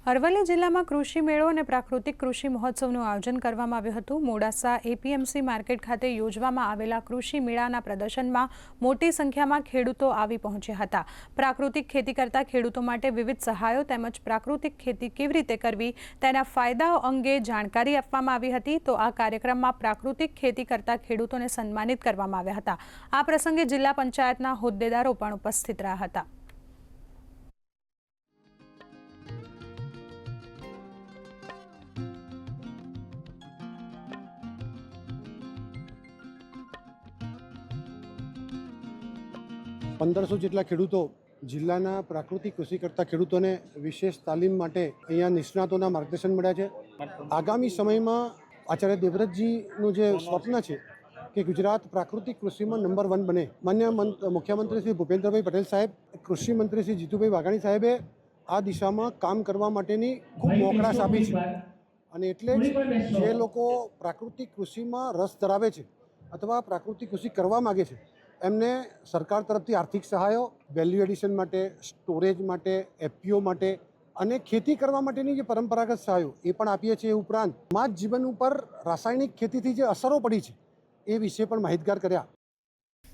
અરવલ્લી જિલ્લામાં કૃષિ મેળો અને પ્રાકૃતિક કૃષિ મહોત્સવનું આયોજન કરવામાં આવ્યું હતું। મોડાસા એપીએમસી માર્કેટ ખાતે યોજવામાં આવેલા કૃષિ મેળાના પ્રદર્શનમાં મોટી સંખ્યામાં ખેડૂતો આવી પહોંચ્યા હતા। પ્રાકૃતિક ખેતી કરતા ખેડૂતો માટે વિવિધ સહાયો તેમજ પ્રાકૃતિક ખેતી કેવી રીતે કરવી તેના ફાયદાઓ અંગે જાણકારી આપવામાં આવી હતી। તો આ કાર્યક્રમમાં પ્રાકૃતિક ખેતી કરતા ખેડૂતોને સન્માનિત કરવામાં આવ્યા હતા। આ પ્રસંગે જિલ્લા પંચાયતના હોદ્દેદારો પણ ઉપસ્થિત રહ્યા હતા। पंदरसो જેટલા ખેડૂતો જિલ્લાના પ્રાકૃતિક કૃષિ કરતા ખેડૂતોને વિશેષ તાલીમ માટે અહીંયા નિષ્ણાતોના માર્ગદર્શન મળ્યા છે। આગામી સમયમાં આચાર્ય દેવવ્રતજીનું જે સ્વપ્ન છે કે ગુજરાત પ્રાકૃતિક કૃષિમાં નંબર 1 બને, માન્ય મુખ્યમંત્રી શ્રી ભૂપેન્દ્રભાઈ પટેલ સાહેબ, કૃષિ મંત્રી શ્રી જીતુભાઈ વાઘાણી સાહેબે આ દિશામાં કામ કરવા માટેની ખૂબ મોકળાશ આપી છે। અને એટલે જ જે લોકો પ્રાકૃતિક કૃષિમાં રસ ધરાવે છે અથવા પ્રાકૃતિક કૃષિ કરવા માગે છે એમને સરકાર તરફથી આર્થિક સહાયો, વેલ્યુ એડિશન માટે, સ્ટોરેજ માટે, એફપીઓ માટે અને ખેતી કરવા માટેની જે પરંપરાગત સહાયો એ પણ આપીએ છીએ। એ ઉપરાંત સમાજ જીવન ઉપર રાસાયણિક ખેતીથી જે અસરો પડી છે એ વિશે પણ માહિતગાર કર્યા।